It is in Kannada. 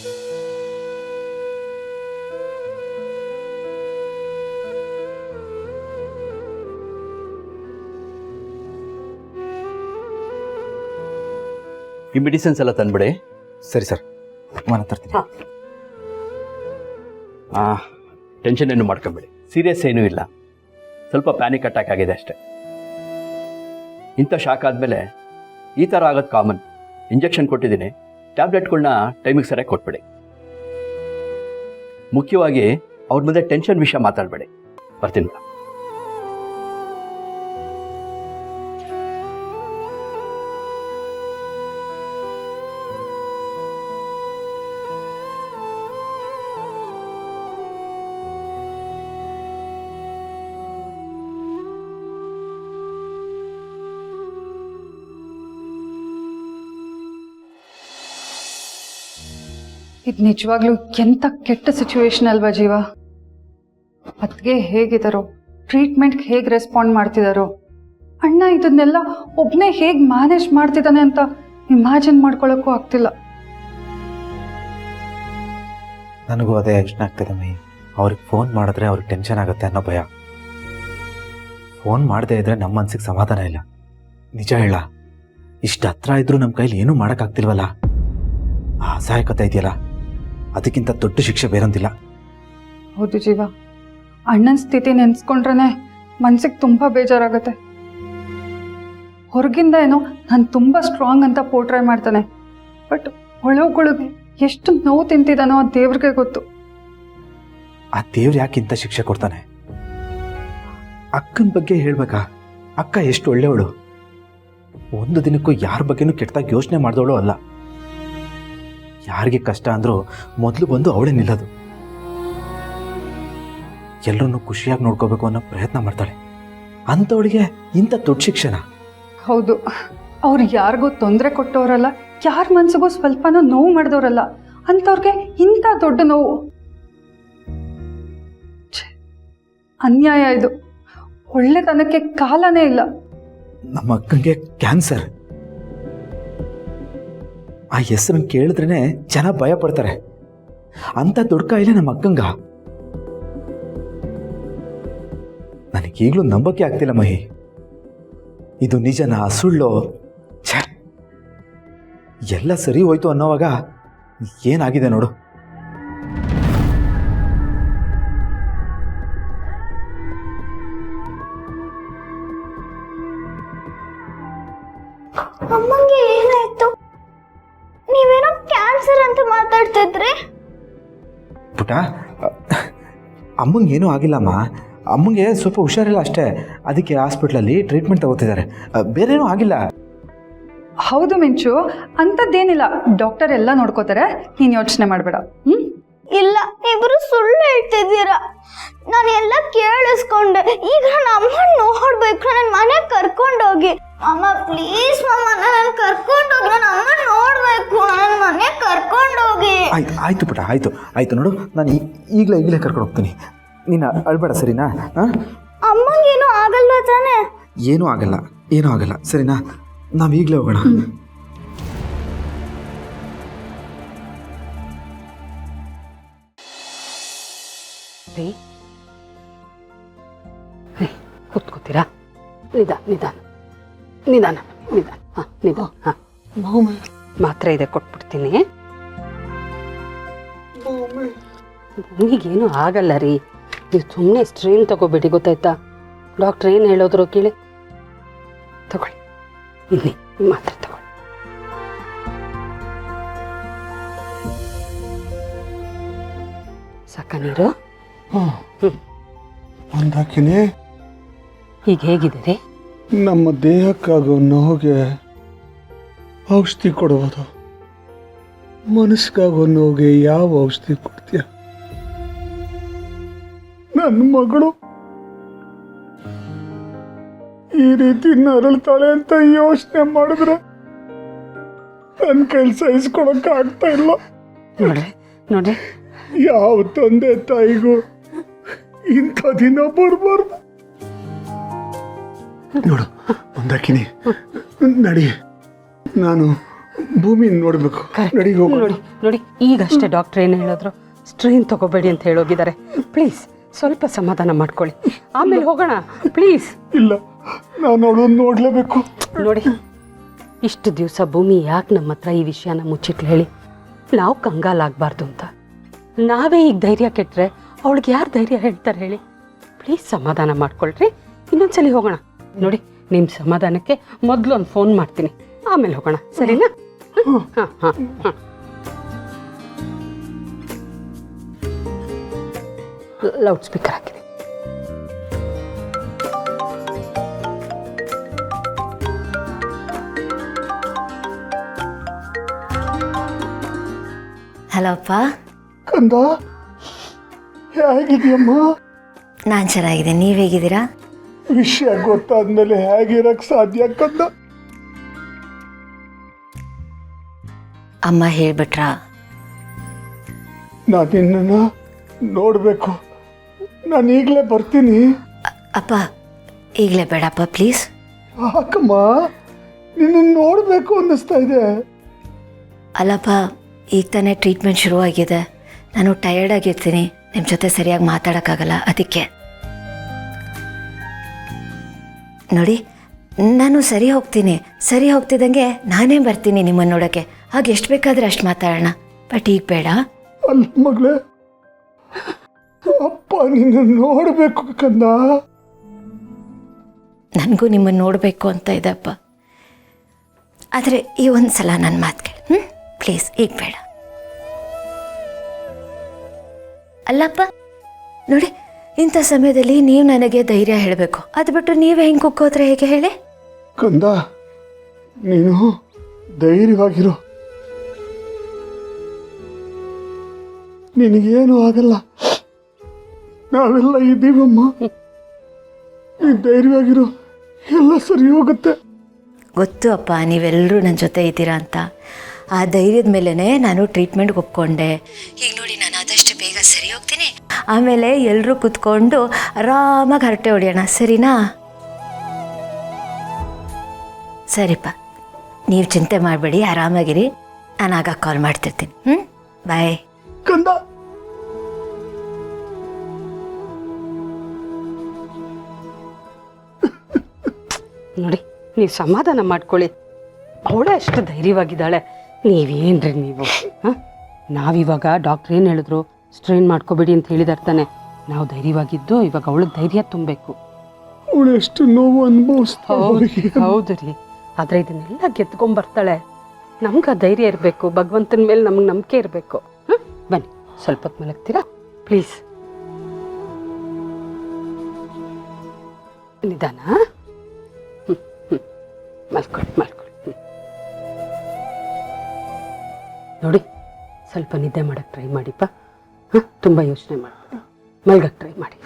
ಈ ಮೆಡಿಸಿನ್ಸ್ ಎಲ್ಲ ತಂದ್ಬಿಡಿ. ಸರಿ ಸರ್, ನಾನು ತರ್ತೀನಿ. ಟೆನ್ಷನ್ ಏನು ಮಾಡ್ಕೊಂಬೇಡಿ, ಸೀರಿಯಸ್ ಏನೂ ಇಲ್ಲ, ಸ್ವಲ್ಪ ಪ್ಯಾನಿಕ್ ಅಟ್ಯಾಕ್ ಆಗಿದೆ ಅಷ್ಟೆ. ಇಂಥ ಶಾಕ್ ಆದಮೇಲೆ ಈ ಥರ ಆಗೋದು ಕಾಮನ್. ಇಂಜೆಕ್ಷನ್ ಕೊಟ್ಟಿದ್ದೀನಿ, ಟ್ಯಾಬ್ಲೆಟ್ಗಳನ್ನ ಟೈಮಿಗೆ ಸರಿಯಾಗಿ ಕೊಟ್ಬಿಡಿ. ಮುಖ್ಯವಾಗಿ ಅವ್ರ ಮುಂದೆ ಟೆನ್ಷನ್ ವಿಷಯ ಮಾತಾಡಬೇಡಿ. ಬರ್ತೀನಿ ಮೇಡಮ್. ಇದು ನಿಜವಾಗ್ಲೂ ಎಂಥ ಕೆಟ್ಟ ಸಿಚುವೇಶನ್ ಅಲ್ವಾ ಜೀವ. ಅತ್ತಿಗೆ ಹೇಗಿದ್ದಾರೋ, ಟ್ರೀಟ್ಮೆಂಟ್ಗೆ ಹೇಗೆ ರೆಸ್ಪಾಂಡ್ ಮಾಡ್ತಿದ್ದಾರೋ, ಅಣ್ಣ ಇದನ್ನೆಲ್ಲ ಒಬ್ಬನೇ ಹೇಗೆ ಮ್ಯಾನೇಜ್ ಮಾಡ್ತಿದ್ದಾನೆ ಅಂತ ಇಮ್ಯಾಜಿನ್ ಮಾಡ್ಕೊಳ್ಳೋಕ್ಕೂ ಆಗ್ತಿಲ್ಲ. ನನಗೂ ಅದೇ ಯೋಚನೆ ಆಗ್ತಿದೆ ಮೈ. ಅವ್ರಿಗೆ ಫೋನ್ ಮಾಡಿದ್ರೆ ಅವ್ರಿಗೆ ಟೆನ್ಷನ್ ಆಗುತ್ತೆ ಅನ್ನೋ ಭಯ. ಫೋನ್ ಮಾಡದೇ ಇದ್ರೆ ನಮ್ಮ ಮನ್ಸಿಗೆ ಸಮಾಧಾನ ಇಲ್ಲ. ನಿಜ ಹೇಳ, ಇಷ್ಟು ಹತ್ರ ಇದ್ರೂ ನಮ್ಮ ಕೈಲಿ ಏನೂ ಮಾಡೋಕ್ಕಾಗ್ತಿಲ್ವಲ್ಲ. ಆ ಅಸಹಾಯಕತೆ ಇದೆಯಲ್ಲ, ಅದಕ್ಕಿಂತ ದೊಡ್ಡ ಶಿಕ್ಷೆ ಬೇರೊಂದಿಲ್ಲ. ಹೌದು ಜೀವ, ಅಣ್ಣನ ಸ್ಥಿತಿ ನೆನೆಸ್ಕೊಂಡ್ರೆ ಮನ್ಸಿಗೆ ತುಂಬ ಬೇಜಾರಾಗುತ್ತೆ. ಹೊರಗಿಂದ ಏನೋ ನಾನು ತುಂಬ ಸ್ಟ್ರಾಂಗ್ ಅಂತ ಪೋರ್ಟ್ರೈ ಮಾಡ್ತಾನೆ, ಬಟ್ ಒಳಗೊಳಗೆ ಎಷ್ಟು ನೋವು ತಿಂತಿದ್ದಾನೋ ಆ ದೇವ್ರಿಗೆ ಗೊತ್ತು. ಆ ದೇವ್ರು ಯಾಕಿಂತ ಶಿಕ್ಷೆ ಕೊಡ್ತಾನೆ? ಅಕ್ಕನ ಬಗ್ಗೆ ಹೇಳ್ಬೇಕಾ? ಅಕ್ಕ ಎಷ್ಟು ಒಳ್ಳೆಯವಳು. ಒಂದು ದಿನಕ್ಕೂ ಯಾರ ಬಗ್ಗೆನೂ ಕೆಟ್ಟದಾಗಿ ಯೋಚನೆ ಮಾಡಿದವಳು ಅಲ್ಲ. ಯಾರಿಗೆ ಕಷ್ಟ ಅಂದರೂ ಮೊದಲು ಬಂದು ಅವಳೇ ನಿಲ್ಲೋದು. ಎಲ್ಲರನ್ನೂ ಖುಷಿಯಾಗಿ ನೋಡ್ಕೋಬೇಕು ಅನ್ನೋ ಪ್ರಯತ್ನ ಮಾಡ್ತಾಳೆ. ಅಂಥವಳಿಗೆ ಇಂಥ ದೊಡ್ಡ ಶಿಕ್ಷಣ? ಹೌದು, ಅವ್ರು ಯಾರಿಗೂ ತೊಂದರೆ ಕೊಟ್ಟವರಲ್ಲ, ಯಾರ ಮನ್ಸಿಗೂ ಸ್ವಲ್ಪನೂ ನೋವು ಮಾಡಿದವರಲ್ಲ. ಅಂಥವ್ರಿಗೆ ಇಂಥ ದೊಡ್ಡ ನೋವು. ಅನ್ಯಾಯ ಇದು. ಒಳ್ಳೆತನಕ್ಕೆ ಕಾಲನೇ ಇಲ್ಲ. ನಮ್ಮ ಅಕ್ಕಂಗೆ ಕ್ಯಾನ್ಸರ್. ಆ ಹೆಸರನ್ನು ಕೇಳಿದ್ರೇ ಜನ ಭಯ ಪಡ್ತಾರೆ. ಅಂಥ ದೊಡ್ಡ ಕಾಯಿಲೆ ನಮ್ಮ ಅಕ್ಕಂಗ. ನನಗೀಗಲೂ ನಂಬಕ್ಕೆ ಆಗ್ತಿಲ್ಲ ಮಹಿ. ಇದು ನಿಜನಾ ಸುಳ್ಳು? ಛೇ, ಎಲ್ಲ ಸರಿ ಹೋಯ್ತು ಅನ್ನೋವಾಗ ಏನಾಗಿದೆ ನೋಡು. ಅಮ್ಮಂಗೆ ಏನಾಯ್ತು? ನೀವೇನೋ ಕ್ಯಾನ್ಸರ್ ಅಂತ ಮಾತಾಡ್ತಿದ್ರಿ. ಪುಟ, ಅಮ್ಮಂಗೆ ಏನೂ ಆಗಿಲ್ಲಮ್ಮ. ಅಮ್ಮಂಗೆ ಸ್ವಲ್ಪ ಹುಷಾರಿಲ್ಲ ಅಷ್ಟೇ. ಅದಕ್ಕೆ ಹಾಸ್ಪಿಟ್ಲಲ್ಲಿ ಟ್ರೀಟ್ಮೆಂಟ್ ತಗೋತಿದ್ದಾರೆ, ಬೇರೇನೂ ಆಗಿಲ್ಲ. ಹೌದು ಮಿಂಚು, ಅಂಥದ್ದೇನಿಲ್ಲ. ಡಾಕ್ಟರ್ ಎಲ್ಲ ನೋಡ್ಕೋತಾರೆ, ನೀನು ಯೋಚನೆ ಮಾಡಬೇಡ. ಇಲ್ಲ, ಇಬ್ರು ಸುಳ್ಳು ಹೇಳ್ತಿದ್ದೀರಾ. ನಾನು ಎಲ್ಲ ಕೇಳಿಸ್ಕೊಂಡೆ. ಈಗ ನನ್ನ ಅಮ್ಮನ ನೋಡ್ಬೇಕು, ನನ್ನ ಮನೆಗೆ ಕರ್ಕೊಂಡೋಗಿ. ಅಮ್ಮ ಪ್ಲೀಸ್ ಮಮ್ಮ, ನನ್ನ ಕರ್ಕೊಂಡೋಗಿ, ನನ್ನ ಅಮ್ಮ ನೋಡ್ಬೇಕು, ನನ್ನ ಮನೆಗೆ ಕರ್ಕೊಂಡೋಗಿ. ಆಯ್ತು ಪುಟ, ಆಯ್ತು ನೋಡು, ನಾನು ಈಗಲೇ ಕರ್ಕೊಂಡು ಹೋಗ್ತೀನಿ. ನೀನು ಅಳ್ಬೇಡ, ಸರಿನಾ? ಅಮ್ಮಂಗೇನು ಆಗಲ್ವಾ ತಾನೆ? ಏನೂ ಆಗಲ್ಲ ಸರಿನಾ? ನಾವು ಈಗಲೇ ಹೋಗೋಣ. ಕೂತ್ಕೋತೀರಾ? ನಿಧಾನ. ಮಾತ್ರೆ ಇದೆ, ಕೊಟ್ಬಿಡ್ತೀನಿ. ಈಗೇನು ಆಗಲ್ಲ ರೀ, ನೀವು ಸುಮ್ಮನೆ ಸ್ಟ್ರೇನ್ ತಗೋಬೇಡಿ, ಗೊತ್ತಾಯ್ತಾ? ಡಾಕ್ಟ್ರ್ ಏನು ಹೇಳೋದ್ರು ಕೇಳಿ. ತಗೊಳ್ಳಿ, ಇಲ್ಲಿ ಮಾತ್ರೆ ತಗೊಳ್ಳಿ. ಸಾಕ ನೀರು? ಅಂದಾಕಿನಿ, ಈಗ ಹೇಗಿದೆ ರೀ? ನಮ್ಮ ದೇಹಕ್ಕಾಗೋ ನೋವಿಗೆ ಔಷಧಿ ಕೊಡುವುದು, ಮನಸ್ಸಿಗಾಗೋ ನೋವಿಗೆ ಯಾವ ಔಷಧಿ ಕೊಡ್ತೀಯ? ನನ್ನ ಮಗಳು ಈ ರೀತಿ ನರಳ್ತಾಳೆ ಅಂತ ಯೋಚನೆ ಮಾಡಿದ್ರೆ ನನ್ನ ಕೈಲಿ ಸಹಿಸ್ಕೊಳಕ್ ಆಗ್ತಾ ಇಲ್ಲ. ನೋಡ್ರಿ, ಯಾವ ತಂದೆ ತಾಯಿಗೂ ಇಂಥ ದಿನ ಬರಬಾರ್ದು. ನೋಡು ಮಂದಾಕಿನಿ, ನಡಿ, ನಾನು ಭೂಮಿ ನೋಡ್ಬೇಕು. ನಡಿ ಹೋಗೋಣ. ನೋಡಿ ನೋಡಿ ಈಗಷ್ಟೇ ಡಾಕ್ಟರ್ ಏನು ಹೇಳಿದ್ರು, ಸ್ಟ್ರೈನ್ ತಗೋಬೇಡಿ ಅಂತ ಹೇಳೋಗಿದ್ದಾರೆ. ಪ್ಲೀಸ್ ಸ್ವಲ್ಪ ಸಮಾಧಾನ ಮಾಡ್ಕೊಳ್ಳಿ, ಆಮೇಲೆ ಹೋಗೋಣ ಪ್ಲೀಸ್. ಇಲ್ಲ, ನಾನು ಅವಳನ್ನು ನೋಡ್ಲೇಬೇಕು. ನೋಡಿ, ಇಷ್ಟು ದಿವಸ ಭೂಮಿ ಯಾಕೆ ನಮ್ಮ ಹತ್ರ ಈ ವಿಷಯನ ಮುಚ್ಚಿಟ್ಲು ಹೇಳಿ? ನಾವು ಕಂಗಾಲಾಗಬಾರ್ದು ಅಂತ. ನಾವೇ ಈಗ ಧೈರ್ಯ ಕೆಟ್ಟರೆ ಅವಳಿಗೆ ಯಾರು ಧೈರ್ಯ ಹೇಳ್ತಾರೆ ಹೇಳಿ? ಪ್ಲೀಸ್ ಸಮಾಧಾನ ಮಾಡ್ಕೊಳ್ರಿ, ಇನ್ನೊಂದ್ಸಲಿ ಹೋಗೋಣ. ನೋಡಿ, ನಿಮ್ಮ ಸಮಾಧಾನಕ್ಕೆ ಮೊದಲು ಒಂದು ಫೋನ್ ಮಾಡ್ತೀನಿ, ಆಮೇಲೆ ಹೋಗೋಣ, ಸರಿನಾ? ಹಾಂ ಹಾಂ ಹಾಂ. ಲೌಡ್ ಸ್ಪೀಕರ್ ಹಾಕಿದೆ. ಹಲೋ ಅಪ್ಪ. ಕಂದ, ಹೇಗಿದೆಯಮ್ಮ? ನಾನು ಚೆನ್ನಾಗಿದೆ, ನೀವು ಹೇಗಿದ್ದೀರಾ? ವಿಷಯ ಗೊತ್ತಾದ್ಮೇಲೆ ಹೇಗಿರಕ್ ಸಾಧ್ಯ ಕಂದ? ಅಮ್ಮ ಹೇಳ್ಬಿಟ್ರಾ? ನಾನು ನಿನ್ನನ್ನು ನೋಡಬೇಕು. ನಾನು ಈಗಲೇ ಬರ್ತೀನಿ. ಅಪ್ಪ ಈಗಲೇ ಬೇಡಪ್ಪ ಪ್ಲೀಸ್. ಯಾಕಮ್ಮ? ನಿನ್ನ ನೋಡಬೇಕು ಅನ್ನಿಸ್ತಾ ಇದೆ. ಅಲ್ಲಪ್ಪ, ಈಗ ತಾನೇ ಟ್ರೀಟ್ಮೆಂಟ್ ಶುರುವಾಗಿದೆ, ನಾನು ಟಯರ್ಡ್ ಆಗಿರ್ತೀನಿ, ನಿಮ್ಮ ಜೊತೆ ಸರಿಯಾಗಿ ಮಾತಾಡೋಕ್ಕಾಗಲ್ಲ, ಅದಕ್ಕೆ. ನೋಡಿ, ನಾನು ಸರಿ ಹೋಗ್ತಿದ್ದಂಗೆ ನಾನೇ ಬರ್ತೀನಿ ನಿಮ್ಮನ್ನು ನೋಡೋಕ್ಕೆ. ಹಾಗೆ ಎಷ್ಟು ಬೇಕಾದರೆ ಅಷ್ಟು ಮಾತಾಡೋಣ, ಬಟ್ ಈಗ ಬೇಡ. ಅಲ್ಲ ಮಗಳೇ, ಅಪ್ಪ ನಿನ್ನ ನೋಡಬೇಕು ಕಂದ. ನನಗೂ ನಿಮ್ಮನ್ನು ನೋಡಬೇಕು ಅಂತ ಇದೆ ಅಪ್ಪ, ಆದರೆ ಈ ಒಂದು ಸಲ ನನ್ನ ಮಾತು ಕೇಳಿ, ಪ್ಲೀಸ್ ಈಗ ಬೇಡ. ಅಲ್ಲಪ್ಪ ನೋಡಿ, ಇಂಥ ಸಮಯದಲ್ಲಿ ನೀವು ನನಗೆ ಧೈರ್ಯ ಹೇಳಬೇಕು, ಅದು ಬಿಟ್ಟು ನೀವೇ ಹೆಂಗೆ ಕುಕ್ಕೋದ್ರೆ ಹೇಗೆ ಹೇಳಿ? ಕಂದ, ನೀನು ಧೈರ್ಯವಾಗಿರು, ನಿನಗೇನು ಆಗಲ್ಲ, ನಾವೆಲ್ಲ ಇದ್ದೀವಮ್ಮ. ನೀನು ಧೈರ್ಯವಾಗಿರು, ಎಲ್ಲ ಸರಿ ಹೋಗುತ್ತೆ. ಗೊತ್ತು ಅಪ್ಪ, ನೀವೆಲ್ಲರೂ ನನ್ನ ಜೊತೆ ಇದ್ದೀರಾ ಅಂತ. ಆ ಧೈರ್ಯದ ಮೇಲೇ ನಾನು ಟ್ರೀಟ್ಮೆಂಟ್ಗೆ ಒಪ್ಕೊಂಡೆ. ಈಗ ನೋಡಿ, ನಾನು ಆದಷ್ಟು ಬೇಗ ಸರಿ ಹೋಗ್ತೀನಿ, ಆಮೇಲೆ ಎಲ್ಲರೂ ಕೂತ್ಕೊಂಡು ಆರಾಮಾಗಿ ಹರಟೆ ಹೊಡೆಯೋಣ, ಸರಿನಾ? ಸರಿಪ್ಪ, ನೀವು ಚಿಂತೆ ಮಾಡಬೇಡಿ, ಆರಾಮಾಗಿರಿ, ನಾನು ಆಗ ಕಾಲ್ ಮಾಡ್ತಿರ್ತೀನಿ. ಬಾಯ್ ಕಂದ. ನೋಡಿ, ನೀವು ಸಮಾಧಾನ ಮಾಡ್ಕೊಳ್ಳಿ, ಅವಳೇ ಅಷ್ಟು ಧೈರ್ಯವಾಗಿದ್ದಾಳೆ, ನೀವೇನ್ರಿ ನೀವು? ಹಾಂ, ನಾವಿವಾಗ ಡಾಕ್ಟ್ರ್ ಏನು ಹೇಳಿದ್ರು, ಸ್ಟ್ರೈನ್ ಮಾಡ್ಕೋಬೇಡಿ ಅಂತ ಹೇಳಿದಾರೆ ತಾನೆ. ನಾವು ಧೈರ್ಯವಾಗಿದ್ದು ಇವಾಗ ಅವಳಿಗೆ ಧೈರ್ಯ ತುಂಬಬೇಕು. ಅವಳು ಎಷ್ಟು ನೋವು ಅನುಭವಿಸ್ತಾ. ಹೌದು ರೀ, ಆದರೆ ಇದನ್ನೆಲ್ಲ ಗೆದ್ಕೊಂಬರ್ತಾಳೆ. ನಮ್ಗೆ ಆ ಧೈರ್ಯ ಇರಬೇಕು, ಭಗವಂತನ ಮೇಲೆ ನಮ್ಗೆ ನಂಬಿಕೆ ಇರಬೇಕು. ಬನ್ನಿ, ಸ್ವಲ್ಪ ಹೊತ್ತು ಮಲಗ್ತೀರಾ ಪ್ಲೀಸ್? ನಿಧಾನ, ಮಲ್ಕೊಳ್ಳಿ. ನೋಡಿ, ಸ್ವಲ್ಪ ನಿದ್ದೆ ಮಾಡೋಕ್ಕೆ ಟ್ರೈ ಮಾಡಿಪ್ಪ. ತುಂಬ ಯೋಚನೆ ಮಾಡಿ ಮಲ್ಗಕ್ಕೆ ಟ್ರೈ ಮಾಡಿ.